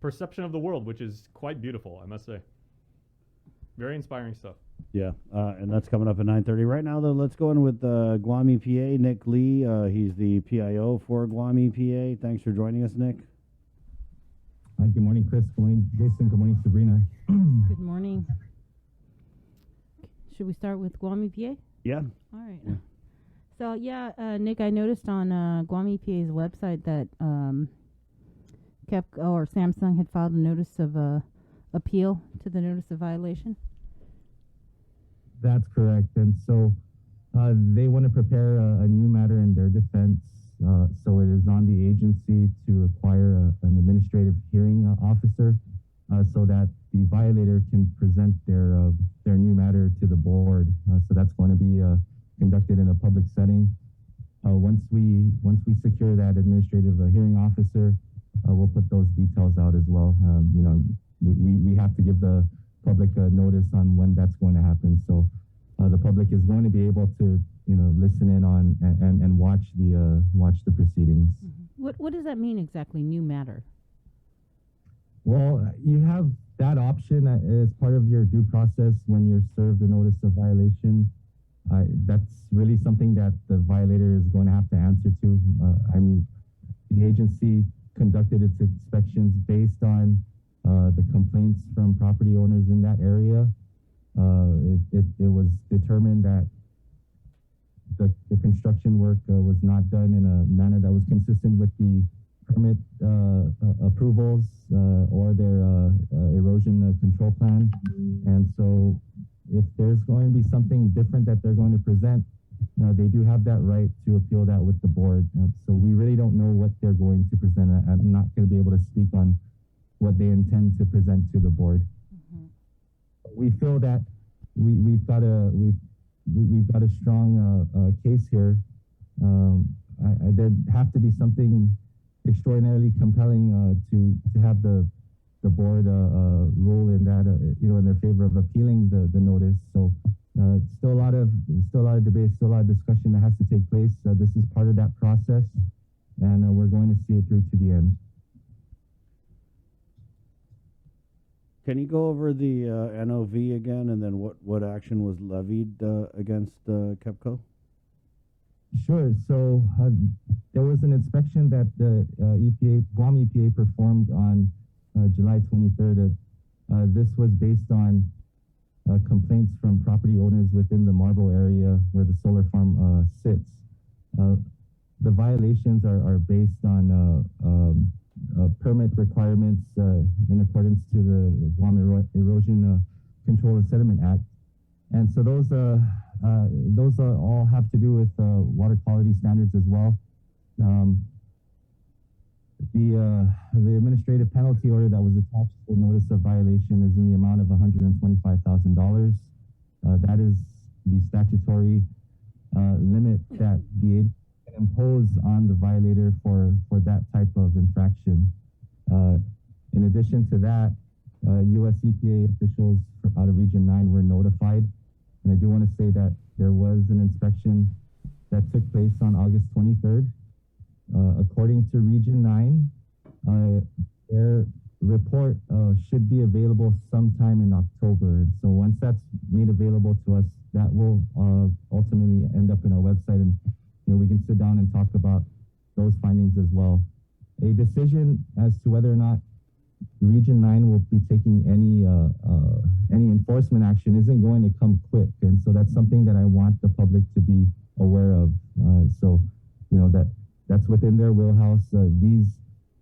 perception of the world, which is quite beautiful, I must say. Very inspiring stuff. Yeah, and that's coming up at 9:30. Right now, though, let's go in with Guam EPA, Nick Lee. He's the PIO for Guam EPA. Thanks for joining us, Nick. Hi, good morning, Chris. Good morning, Jason. Good morning, Sabrina. Good morning. Should we start with Guam EPA? Yeah. All right. Yeah. So, Nick, I noticed on Guam EPA's website that KEPCO or Samsung had filed a notice of appeal to the notice of violation. That's correct. And so they want to prepare a new matter in their defense. So it is on the agency to acquire an administrative hearing officer so that the violator can present their new matter to the board. So that's going to be conducted in a public setting. Once we secure that administrative hearing officer, we'll put those details out as well. We have to give the public notice on when that's going to happen. So the public is going to be able to, listen in on and watch the proceedings. Mm-hmm. What does that mean exactly, new matter? Well, you have that option as part of your due process when you're served a notice of violation. That's really something that the violator is going to have to answer to. The agency conducted its inspections based on the complaints from property owners in that area. It was determined that the construction work was not done in a manner that was consistent with the permit approvals or their erosion control plan. And so if there's going to be something different that they're going to present, they do have that right to appeal that with the board. So we really don't know what they're going to present. I'm not going to be able to speak on what they intend to present to the board. Mm-hmm. We feel that we've got a strong case here. There have to be something extraordinarily compelling to have the board rule in that in their favor of appealing the notice. So still a lot of debate, still a lot of discussion that has to take place. This is part of that process, and we're going to see it through to the end. Can you go over the NOV again, and then what action was levied against KEPCO? Sure. So there was an inspection that the Guam EPA performed on July 23rd. This was based on complaints from property owners within the Marble area where the solar farm sits. The violations are based on permit requirements in accordance to the Guam Erosion Control and Sediment Act. And so those all have to do with water quality standards as well. The administrative penalty order that was attached to the notice of violation is in the amount of $125,000. That is the statutory limit that the agency can impose on the violator for that type of infraction. In addition to that, U.S. EPA officials out of Region 9 were notified. And I do want to say that there was an inspection that took place on August 23rd. According to Region 9, their report should be available sometime in October. And so once that's made available to us, that will ultimately end up in our website, and we can sit down and talk about those findings as well. A decision as to whether or not Region 9 will be taking any enforcement action isn't going to come quick, and so that's something that I want the public to be aware of. So that's within their wheelhouse. The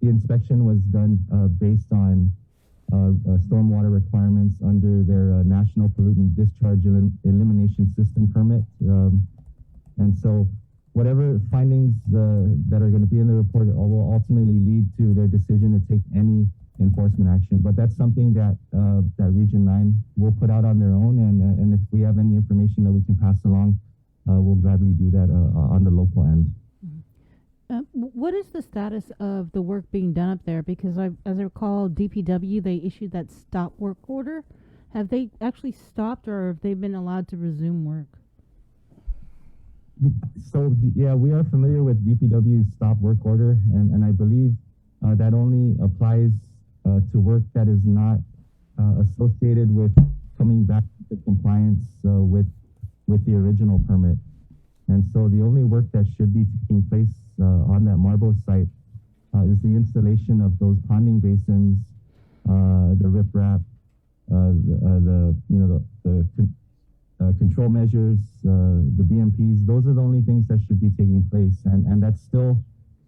inspection was done based on stormwater requirements under their National Pollutant Discharge Elimination System permit, and so whatever findings that are going to be in the report will ultimately lead to their decision to take any enforcement action. But that's something that Region 9 will put out on their own, and if we have any information that we can pass along, we'll gladly do that on the local end. What is the status of the work being done up there? Because as I recall, DPW, they issued that stop work order. Have they actually stopped, or have they been allowed to resume work? So, yeah, we are familiar with DPW's stop work order, and I believe that only applies to work that is not associated with coming back to compliance with the original permit. And so the only work that should be taking place on that Marble site is the installation of those ponding basins, the riprap, the control measures, the BMPs. Those are the only things that should be taking place, and that's still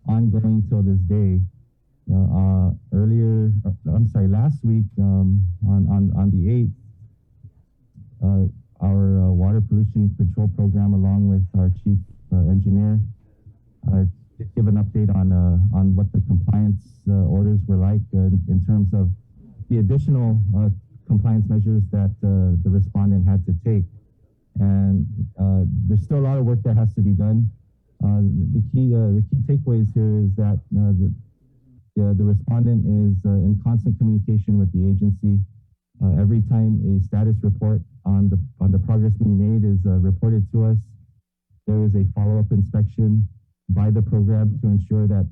ongoing till this day. Last week on the 8th, our water pollution control program, along with our chief engineer, did give an update on what the compliance orders were like in terms of the additional compliance measures that the respondent had to take. And there's still a lot of work that has to be done. The key takeaways here is that the respondent is in constant communication with the agency. Every time a status report on the progress being made is reported to us, there is a follow-up inspection by the program to ensure that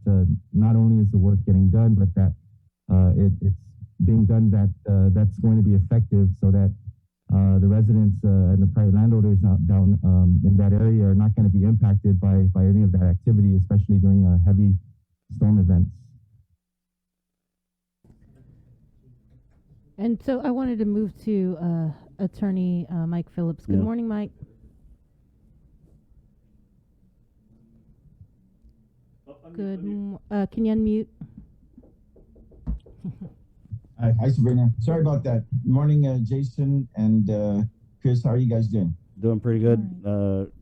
not only is the work getting done, but that it's being done that's going to be effective, so that the residents and the private landowners down in that area are not going to be impacted by any of that activity, especially during heavy storm events. And so I wanted to move to Attorney Mike Phillips. Good morning, Mike. Can you unmute? Hi, Sabrina. Sorry about that. Good morning, Jason and Chris. How are you guys doing? Doing pretty good.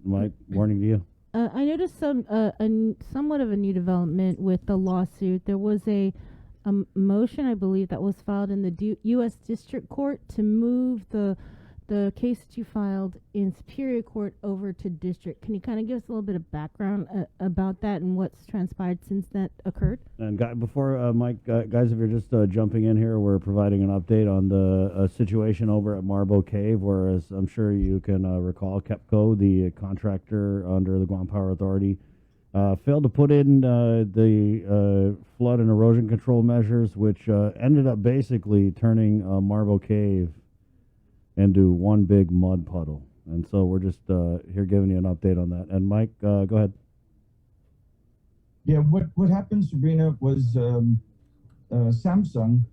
Mike, morning to you. I noticed somewhat of a new development with the lawsuit. There was a motion, I believe, that was filed in the U.S. District Court to move the case that you filed in Superior Court over to District. Can you kind of give us a little bit of background about that and what's transpired since that occurred? And before Mike, guys, if you're just jumping in here, we're providing an update on the situation over at Marble Cave, where, as I'm sure you can recall, KEPCO, the contractor under the Guam Power Authority, failed to put in the flood and erosion control measures, which ended up basically turning Marble Cave into one big mud puddle. And so we're just here giving you an update on that. And Mike, go ahead. Yeah, what happened, Sabrina, was Samsung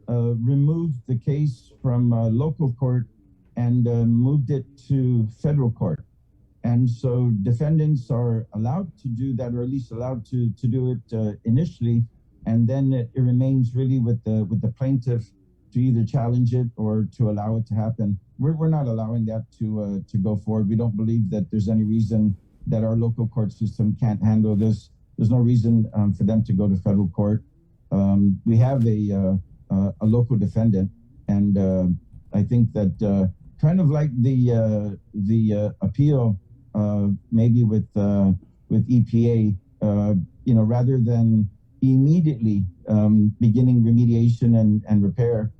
removed the case from local court and moved it to federal court. And so defendants are allowed to do that, or at least allowed to do it initially, and then it remains really with the plaintiff to either challenge it or to allow it to happen. We're not allowing that to go forward. We don't believe that there's any reason that our local court system can't handle this. There's no reason for them to go to federal court. We have a local defendant, and I think that kind of like the appeal maybe with EPA, rather than immediately beginning remediation and repair,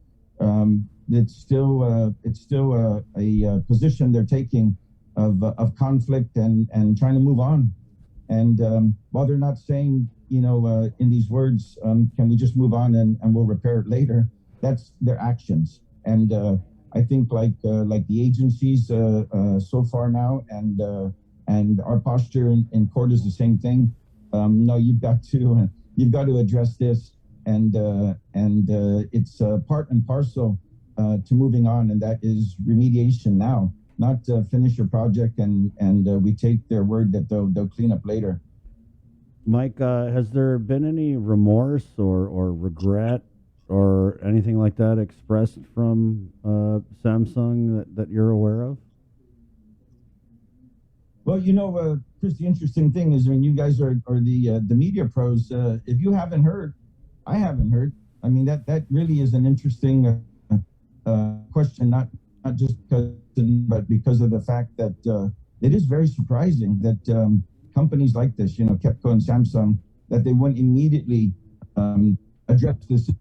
it's still a position they're taking of conflict and trying to move on. And while they're not saying, in these words, can we just move on and we'll repair it later, that's their actions. And I think like the agencies so far now, and our posture in court is the same thing. No, you've got to address this, and it's part and parcel to moving on, and that is remediation now, not finish your project and we take their word that they'll clean up later. Mike, has there been any remorse or regret or anything like that expressed from Samsung that you're aware of? Well, Chris, the interesting thing is, when you guys are the media pros, if you haven't heard, I haven't heard. I mean, that really is an interesting question, not just because, but because of the fact that it is very surprising that companies like this, KEPCO and Samsung, that they wouldn't immediately address this.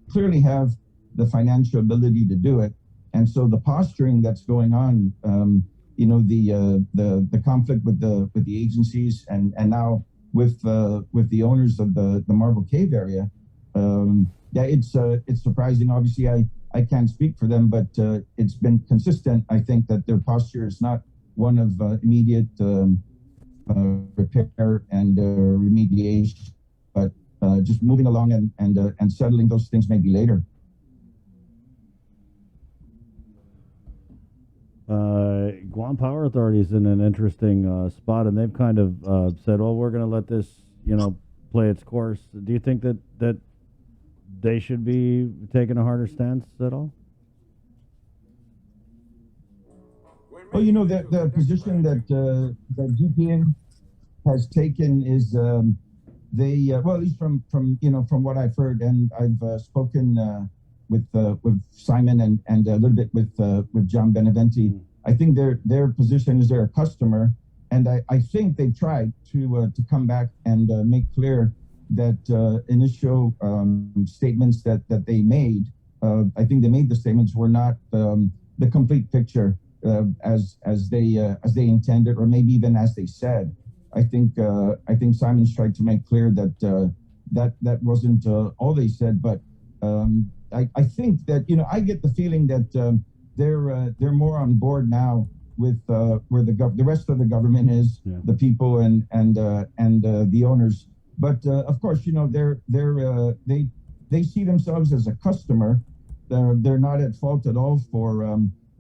Clearly have the financial ability to do it, and so the posturing that's going on, the conflict with the agencies, and now with the owners of the Marble Cave area, yeah, it's surprising. Obviously, I can't speak for them, but it's been consistent. I think that their posture is not one of immediate repair and remediation, but just moving along and settling those things maybe later. Guam Power Authority is in an interesting spot, and they've kind of said, "Well, we're going to let this, play its course." Do you think that they should be taking a harder stance at all? Well, the position that GPA has taken is they well, at least from what I've heard, and I've spoken with Simon and a little bit with John Beneventi. I think their position is they're a customer, and I think they tried to come back and make clear that initial statements that they made. I think they made the statements were not the complete picture as they intended, or maybe even as they said. I think Simon's tried to make clear that that wasn't all they said, but I think that I get the feeling that they're more on board now with where the rest of the government is, yeah. The people and the owners. But of course, they see themselves as a customer. They're not at fault at all for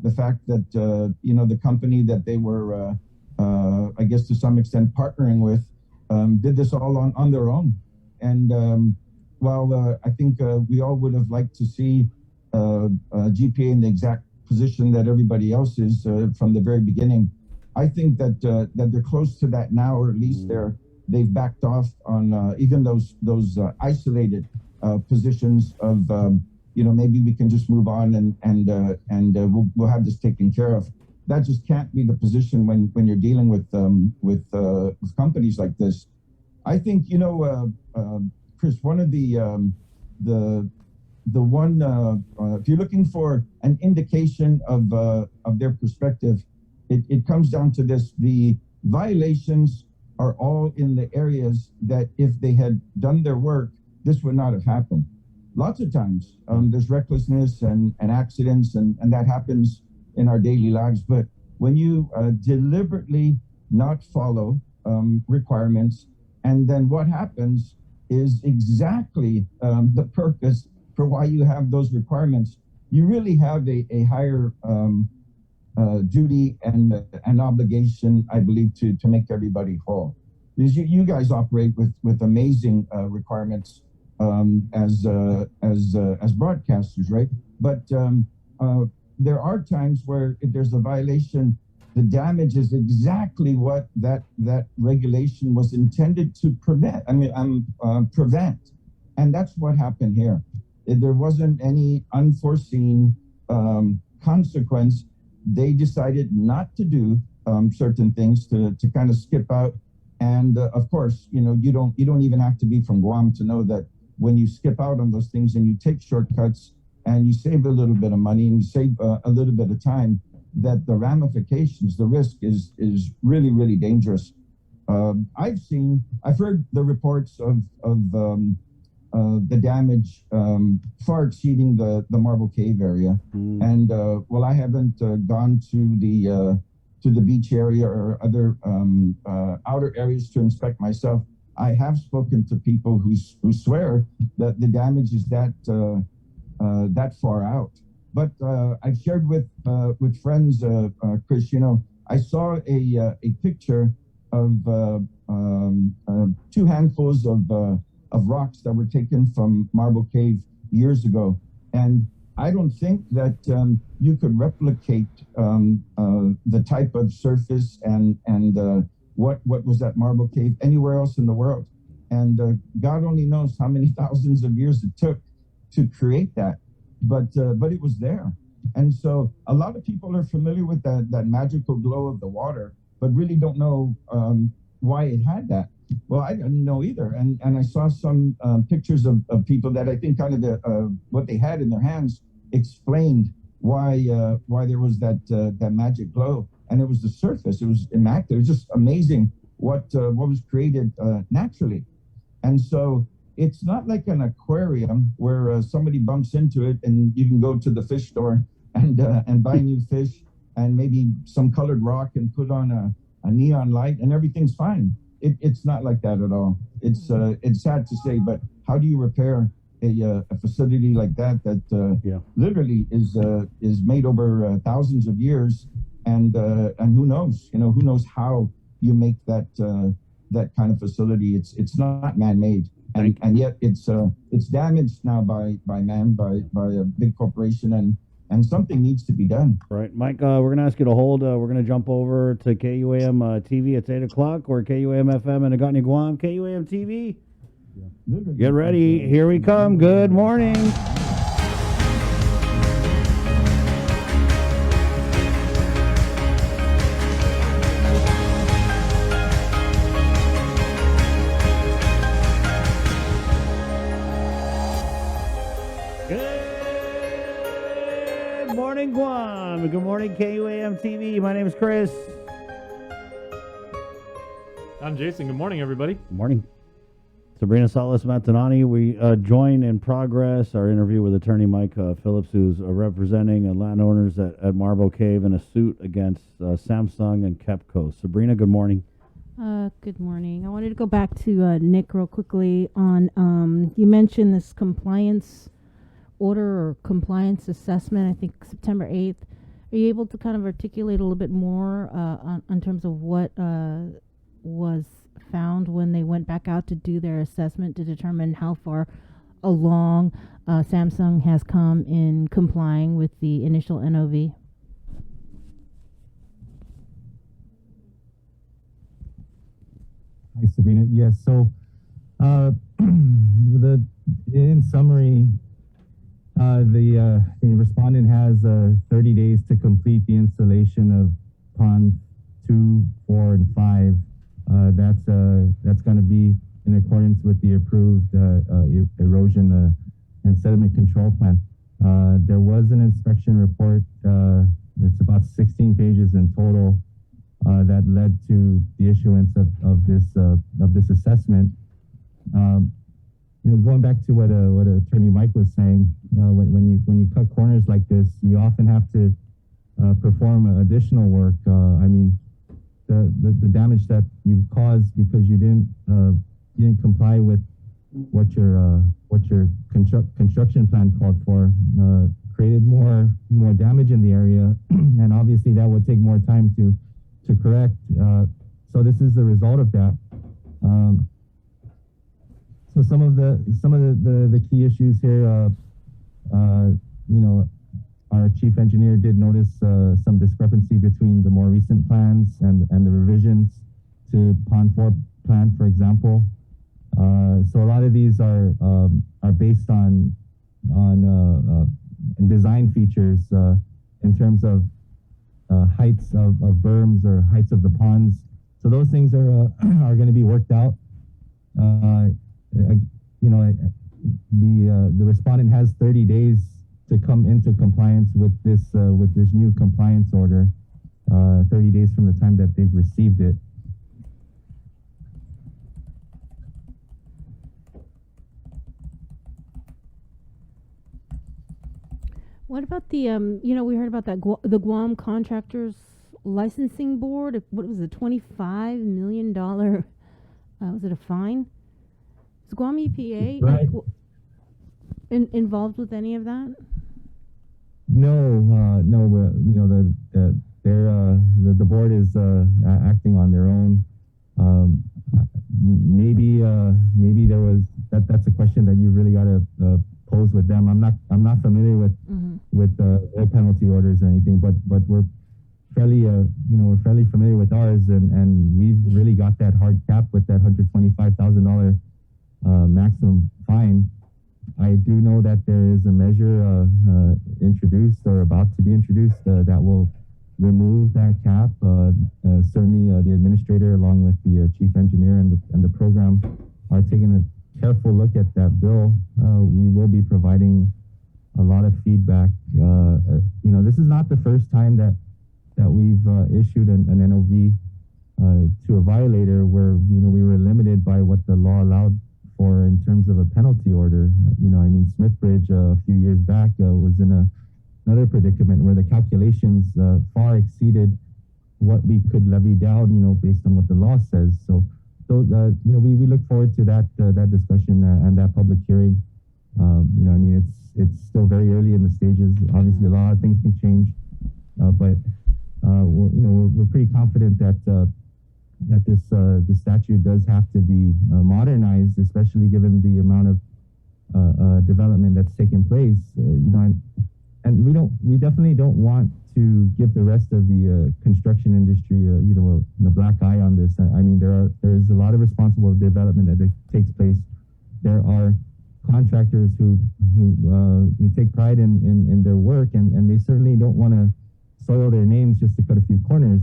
the fact that the company that they were I guess to some extent partnering with did this all on their own. And while I think we all would have liked to see GPA in the exact position that everybody else is from the very beginning, I think that they're close to that now, or at least they've backed off on even those isolated positions of maybe we can just move on and we'll have this taken care of. That just can't be the position when you're dealing with companies like this. I think Chris, one of the one if you're looking for an indication of their perspective, it comes down to this: the violations are all in the areas that if they had done their work, this would not have happened. Lots of times there's recklessness and accidents, and that happens in our daily lives. But when you deliberately not follow requirements, and then what happens is exactly the purpose for why you have those requirements, you really have a higher duty and an obligation, I believe, to make everybody whole. Because you guys operate with amazing requirements as broadcasters, right? But there are times where if there's a violation, the damage is exactly what that regulation was intended to prevent. And that's what happened here. There wasn't any unforeseen consequence. They decided not to do certain things to kind of skip out. And of course, you don't even have to be from Guam to know that when you skip out on those things and you take shortcuts and you save a little bit of money and you save a little bit of time, that the ramifications, the risk is really, really dangerous. I've heard the reports of the damage far exceeding the Marble Cave area. And while I haven't gone to the beach area or other outer areas to inspect myself, I have spoken to people who swear that the damage is that far out. But I've shared with friends, Chris, I saw a picture of 2 handfuls of rocks that were taken from Marble Cave years ago. And I don't think that you could replicate the type of surface and what was at Marble Cave anywhere else in the world. And God only knows how many thousands of years it took to create that. But it was there. And so a lot of people are familiar with that magical glow of the water, but really don't know why it had that. Well, I didn't know either. And I saw some pictures of people that I think kind of what they had in their hands explained why there was that magic glow. And it was the surface. It was immaculate. It was just amazing what was created naturally. And so it's not like an aquarium where somebody bumps into it and you can go to the fish store and buy new fish and maybe some colored rock and put on a neon light and everything's fine. It's not like that at all. It's sad to say, but how do you repair a facility like that literally is made over thousands of years, and who knows how you make that kind of facility. It's not man-made, and yet it's damaged now by man, by a big corporation, and something needs to be done. Right, Mike, we're going to ask you to hold. We're going to jump over to KUAM TV. It's 8 o'clock, or KUAM FM in Agani, Guam. KUAM TV. Get ready. Here we come. Good morning. Good morning, Guam. Good morning, KUAM TV. My name is Chris. I'm Jason. Good morning, everybody. Good morning. Sabrina Salas Matanani. We join in progress our interview with attorney Mike Phillips, who's representing landowners at Marble Cave in a suit against Samsung and KEPCO. Sabrina, good morning. Good morning. I wanted to go back to Nick real quickly on, you mentioned this compliance order or compliance assessment, I think September 8th. Are you able to kind of articulate a little bit more on terms of what was found when they went back out to do their assessment to determine how far along Samsung has come in complying with the initial NOV? Hi, Sabrina. Yes, so in summary, the respondent has 30 days to complete the installation of pond 2, 4, and 5. That's going to be in accordance with the approved erosion and sediment control plan. There was an inspection report. It's about 16 pages in total that led to the issuance of this assessment. Going back to what Attorney Mike was saying, when you cut corners like this, you often have to perform additional work. The damage that you've caused because you didn't comply with what your construction plan called for created more damage in the area, and obviously that would take more time to correct. So this is the result of that. So some of the key issues here, our chief engineer did notice some discrepancy between the more recent plans and the revisions to Pond 4 plan, for example. So a lot of these are based on design features in terms of heights of berms or heights of the ponds. So those things are going to be worked out. The respondent has 30 days to come into compliance with this new compliance order, 30 days from the time that they've received it. What about the, we heard about that, the Guam Contractors Licensing Board? What was it, $25 million? Was it a fine? Is Guam EPA right. Involved with any of that? No. The board is acting on their own. Maybe there was that's a question that you really got to pose with them. I'm not familiar with air penalty orders or anything, but we're fairly familiar with ours, and we've really got that hard cap with that $125,000 maximum fine. I do know that there is a measure introduced or about to be introduced that will remove that cap. Certainly, the administrator, along with the chief engineer and the program, are taking a careful look at that bill. We will be providing a lot of feedback. This is not the first time that we've issued an NOV to a violator where we were limited by what the law allowed for in terms of a penalty order. I mean, Smithbridge a few years back was in another predicament where the calculations far exceeded what we could levy down, based on what the law says. So, we look forward to that discussion and that public hearing. I mean, it's still very early in the stages. Obviously, a lot of things can change, but we're pretty confident that the statute does have to be modernized, especially given the amount of development that's taken place. And we definitely don't want to give the rest of the construction industry, the black eye on this. I mean, there is a lot of responsible development that takes place. There are contractors who take pride in their work, and they certainly don't want to soil their names just to cut a few corners.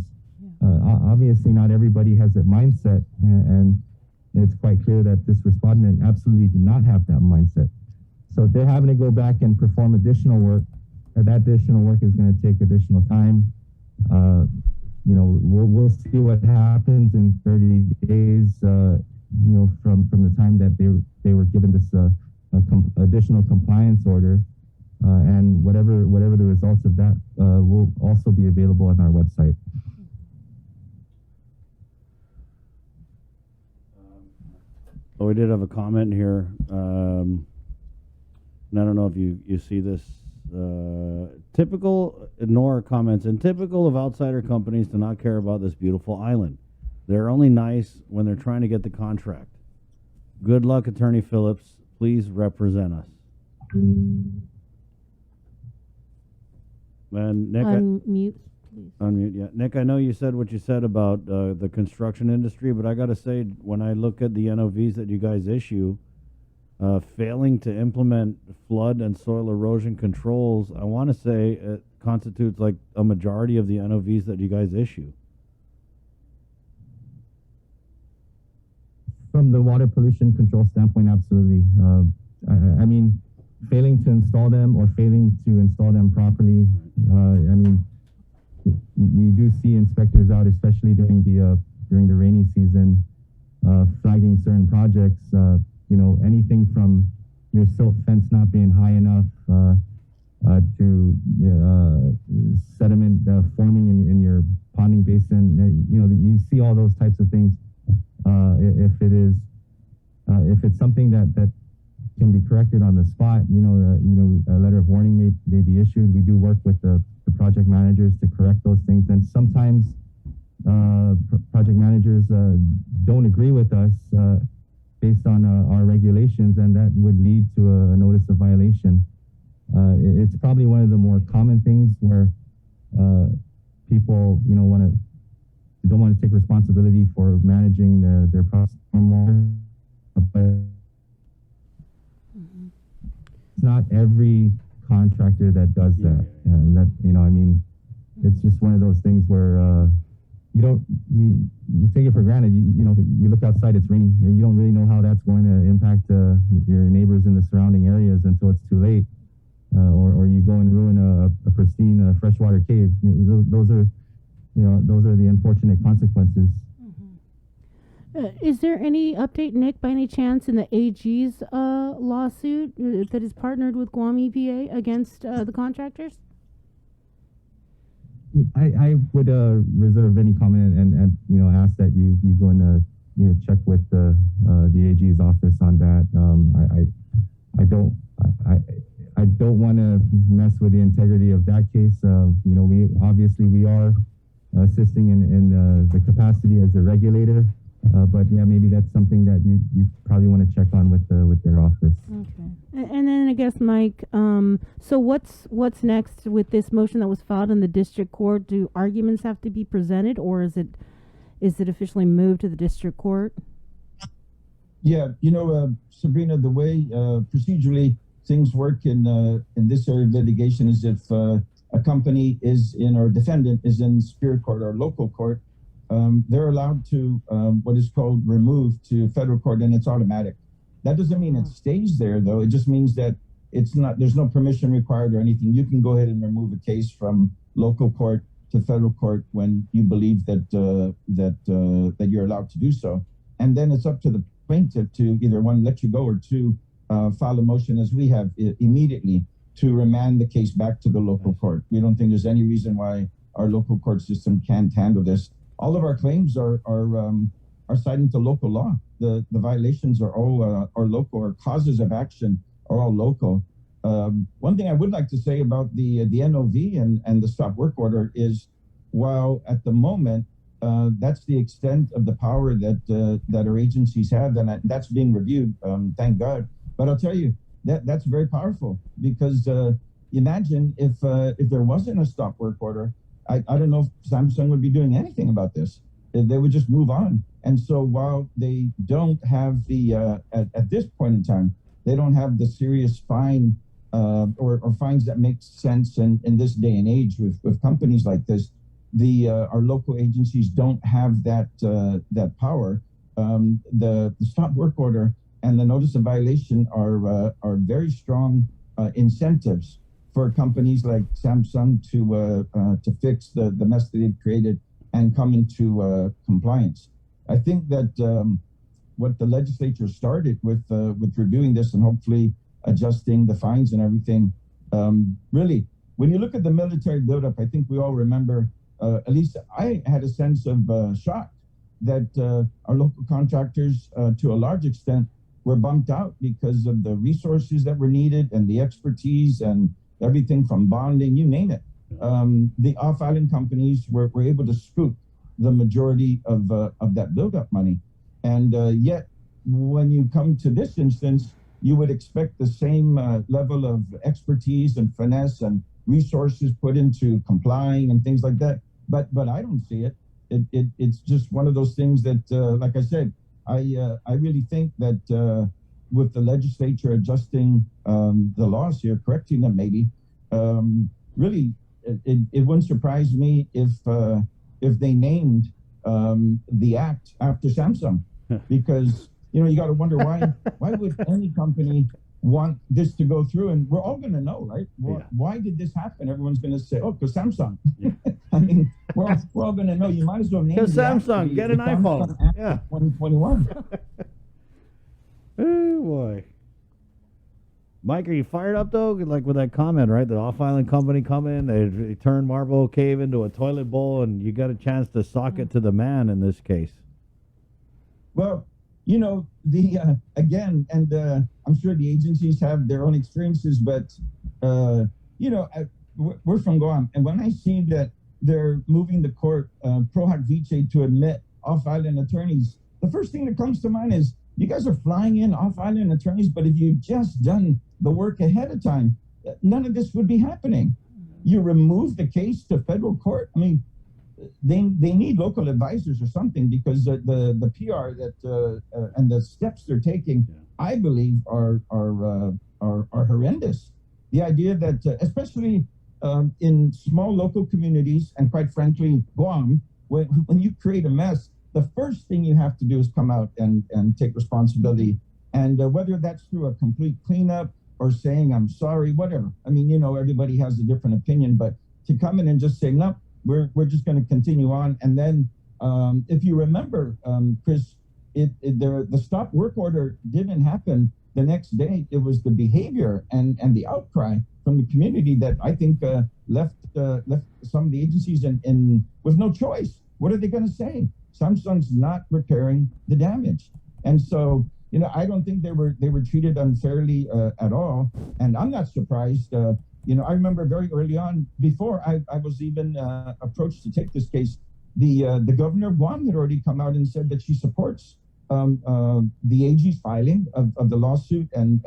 Obviously, not everybody has that mindset, and it's quite clear that this respondent absolutely did not have that mindset. So they're having to go back and perform additional work. That additional work is going to take additional time. We'll see what happens in 30 days. From the time that they were given this additional compliance order, and whatever the results of that will also be available on our website. So we did have a comment here, and I don't know if you see this. Ignore comments, and typical of outsider companies to not care about this beautiful island. They're only nice when they're trying to get the contract. Good luck, Attorney Phillips. Please represent us. And Nick, Unmute, please. Unmute, yeah. Nick, I know you said what you said about the construction industry, but I got to say, when I look at the NOVs that you guys issue, failing to implement flood and soil erosion controls, I want to say it constitutes like a majority of the NOVs that you guys issue. From the water pollution control standpoint, absolutely. I mean, failing to install them or failing to install them properly, I mean, you do see inspectors out, especially during the rainy season, flagging certain projects. Anything from your silt fence not being high enough to sediment forming in your ponding basin. You see all those types of things. If it's something that can be corrected on the spot, a letter of warning may be issued. We do work with the project managers to correct those things, and sometimes project managers don't agree with us based on our regulations, and that would lead to a notice of violation. It's probably one of the more common things where people, don't want to take responsibility for managing their process stormwater, but it's not every contractor that does that, and that it's just one of those things where you take it for granted. You look outside, it's raining, and you don't really know how that's going to impact your neighbors in the surrounding areas until it's too late, or you go and ruin a pristine freshwater cave. Those are the unfortunate consequences. Is there any update, Nick, by any chance, in the AG's lawsuit that is partnered with Guam EPA against the contractors? I would reserve any comment and ask that you go and check with the AG's office on that. I don't want to mess with the integrity of that case. We are assisting in the capacity as a regulator, but yeah, maybe that's something that you probably want to check on with their office. Okay. And then I guess, Mike, so what's next with this motion that was filed in the district court? Do arguments have to be presented, or is it officially moved to the district court? Yeah, Sabrina, the way procedurally things work in this area of litigation is if a company is in, or defendant is in superior court or local court, they're allowed to what is called remove to federal court, and it's automatic. That doesn't mean it stays there, though. It just means that there's no permission required or anything. You can go ahead and remove a case from local court to federal court when you believe that you're allowed to do so. And then it's up to plaintiff to either one, let you go, or two, file a motion as we have immediately to remand the case back to the local court. We don't think there's any reason why our local court system can't handle this. All of our claims are cited to local law. The violations are all are local. Our causes of action are all local. One thing I would like to say about the NOV and the stop work order is, while at the moment that's the extent of the power that our agencies have, and that's being reviewed, thank God. But I'll tell you, that's very powerful, because imagine if there wasn't a stop work order, I don't know if Samsung would be doing anything about this. They would just move on. And so while they don't have the, at this point in time, they don't have the serious fine or fines that make sense in this day and age with companies like this, our local agencies don't have that power. The stop work order and the notice of violation are very strong incentives for companies like Samsung to fix the mess that they've created and come into compliance. I think that what the legislature started with reviewing this and hopefully adjusting the fines and everything, really, when you look at the military buildup, I think we all remember, at least I had a sense of shock that our local contractors, to a large extent, were bumped out because of the resources that were needed and the expertise and everything from bonding, you name it. The off-island companies were able to scoop the majority of that buildup money. And yet, when you come to this instance, you would expect the same level of expertise and finesse and resources put into complying and things like that. But I don't see it. It's just one of those things that, like I said, I really think that with the legislature adjusting the laws here, correcting them maybe, really, it wouldn't surprise me if they named the act after Samsung, because you got to wonder why would any company want this to go through? And we're all going to know, right? Why did this happen? Everyone's going to say, "Oh, because Samsung." Yeah. I mean, we're all going to know. You might as well name because Samsung. Get an iPhone. Yeah. 2021. Oh boy. Mike, are you fired up though? Like with that comment, right? The off-island company come in, they turn Marble Cave into a toilet bowl, and you got a chance to sock it to the man in this case. Well, again, and I'm sure the agencies have their own experiences, but we're from Guam, and when I see that they're moving the court pro hac vice to admit off-island attorneys, the first thing that comes to mind is, you guys are flying in off-island attorneys, but if you just done the work ahead of time, none of this would be happening. You remove the case to federal court. I mean, they need local advisors or something, because the PR that and the steps they're taking, I believe, are horrendous. The idea that, especially in small local communities, and quite frankly, Guam, when you create a mess, the first thing you have to do is come out and take responsibility. And whether that's through a complete cleanup or saying, "I'm sorry," whatever. I mean, everybody has a different opinion, but to come in and just say, "No, we're just going to continue on." And then, if you remember, Chris, the stop work order didn't happen the next day. It was the behavior and the outcry from the community that I think left some of the agencies in with no choice. What are they going to say? Samsung's not repairing the damage. And so, I don't think they were treated unfairly at all. And I'm not surprised. I remember very early on, before I was even approached to take this case, the governor of Guam had already come out and said that she supports the AG's filing of the lawsuit and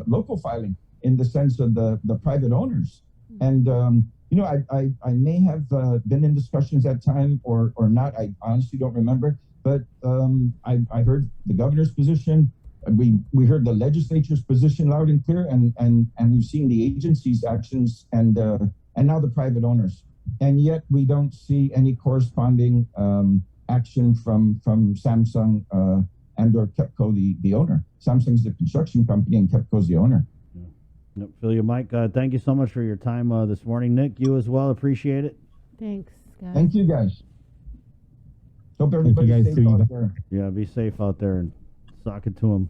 local filing in the sense of the private owners. And I may have been in discussions at time or not. I honestly don't remember. But I heard the governor's position. We heard the legislature's position loud and clear, and we've seen the agency's actions and now the private owners. And yet we don't see any corresponding action from Samsung and or KEPCO, the owner. Samsung's the construction company and KEPCO's the owner. Yep, feel you, Mike. Thank you so much for your time this morning. Nick, you as well. Appreciate it. Thanks, guys. Thank you, guys. Hope everybody's safe out there. Yeah, be safe out there. And sock it to him.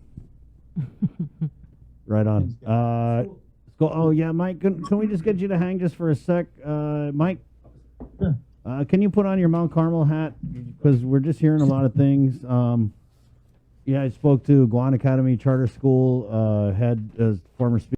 Right on. Let's go. Oh yeah, Mike. Can we just get you to hang just for a sec, Mike? Sure. Can you put on your Mount Carmel hat? Because we're just hearing a lot of things. Yeah, I spoke to Guam Academy Charter School head, former speaker.